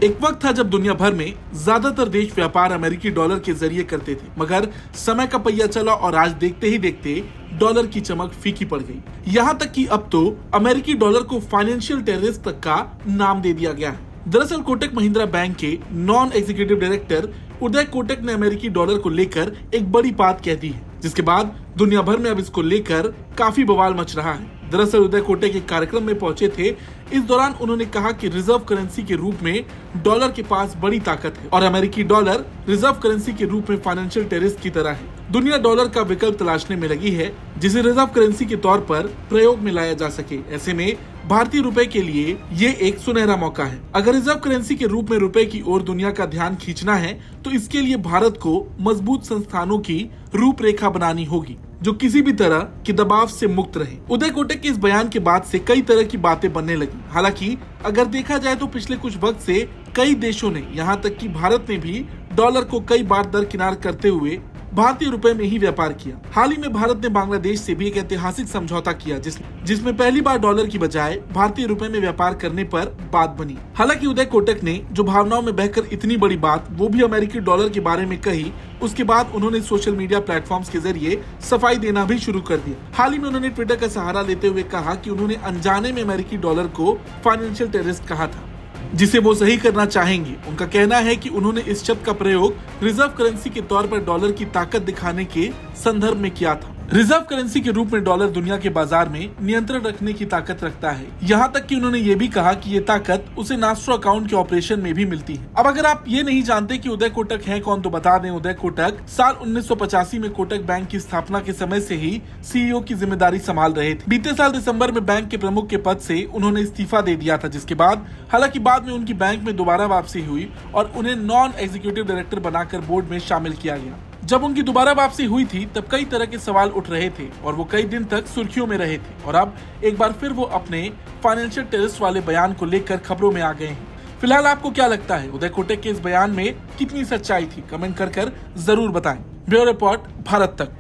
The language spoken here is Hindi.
एक वक्त था जब दुनिया भर में ज्यादातर देश व्यापार अमेरिकी डॉलर के जरिए करते थे, मगर समय का पहिया चला और आज देखते ही देखते डॉलर की चमक फीकी पड़ गई। यहाँ तक कि अब तो अमेरिकी डॉलर को फाइनेंशियल टेररिस्ट तक का नाम दे दिया गया है। दरअसल कोटक महिंद्रा बैंक के non executive director Uday Kotak ने अमेरिकी डॉलर को लेकर एक बड़ी बात कह दी है, जिसके बाद दुनिया भर में अब इसको लेकर काफी बवाल मच रहा है। दरअसल उदय कोटक एक कार्यक्रम में पहुंचे थे। इस दौरान उन्होंने कहा कि रिजर्व करेंसी के रूप में डॉलर के पास बड़ी ताकत है और अमेरिकी डॉलर रिजर्व करेंसी के रूप में फाइनेंशियल टेररिस्ट की तरह है। दुनिया डॉलर का विकल्प तलाशने में लगी है जिसे रिजर्व करेंसी के तौर पर प्रयोग में लाया जा सके। ऐसे में भारतीय रुपए के लिए ये एक सुनहरा मौका है। अगर रिजर्व करेंसी के रूप में रुपए की ओर दुनिया का ध्यान खींचना है तो इसके लिए भारत को मजबूत संस्थानों की रूपरेखा बनानी होगी जो किसी भी तरह के दबाव से मुक्त रहे। उदय कोटक के इस बयान के बाद से कई तरह की बातें बनने लगी। हालांकि अगर देखा जाए तो पिछले कुछ वक्त से कई देशों ने, यहाँ तक कि भारत ने भी डॉलर को कई बार दरकिनार करते हुए भारतीय रुपए में ही व्यापार किया। हाल ही में भारत ने बांग्लादेश से भी एक ऐतिहासिक समझौता किया जिसमें पहली बार डॉलर की बजाय भारतीय रुपए में व्यापार करने पर बात बनी। हालांकि उदय कोटक ने जो भावनाओं में बहकर इतनी बड़ी बात वो भी अमेरिकी डॉलर के बारे में कही, उसके बाद उन्होंने सोशल मीडिया प्लेटफॉर्म्स के जरिए सफाई देना भी शुरू कर दिया। हाल ही में उन्होंने ट्विटर का सहारा लेते हुए कहा कि उन्होंने अनजाने में अमेरिकी डॉलर को फाइनेंशियल टेररिस्ट कहा था, जिसे वो सही करना चाहेंगे। उनका कहना है कि उन्होंने इस शब्द का प्रयोग रिजर्व करेंसी के तौर पर डॉलर की ताकत दिखाने के संदर्भ में किया था। रिजर्व करेंसी के रूप में डॉलर दुनिया के बाजार में नियंत्रण रखने की ताकत रखता है। यहाँ तक कि उन्होंने ये भी कहा कि ये ताकत उसे नास्ट्रो अकाउंट के ऑपरेशन में भी मिलती है। अब अगर आप ये नहीं जानते कि उदय कोटक है कौन, तो बता दें, उदय कोटक साल 1985 में कोटक बैंक की स्थापना के समय से ही सीईओ की जिम्मेदारी संभाल रहे थे। बीते साल दिसंबर में बैंक के प्रमुख के पद से उन्होंने इस्तीफा दे दिया था, जिसके बाद हालांकि बाद में उनकी बैंक में दोबारा वापसी हुई और उन्हें नॉन एग्जीक्यूटिव डायरेक्टर बनाकर बोर्ड में शामिल किया गया। जब उनकी दोबारा वापसी हुई थी तब कई तरह के सवाल उठ रहे थे और वो कई दिन तक सुर्खियों में रहे थे और अब एक बार फिर वो अपने फाइनेंशियल टेररिस्ट वाले बयान को लेकर खबरों में आ गए हैं। फिलहाल आपको क्या लगता है, उदय कोटक के इस बयान में कितनी सच्चाई थी? कमेंट कर जरूर बताएं। ब्यूरो रिपोर्ट, भारत तक।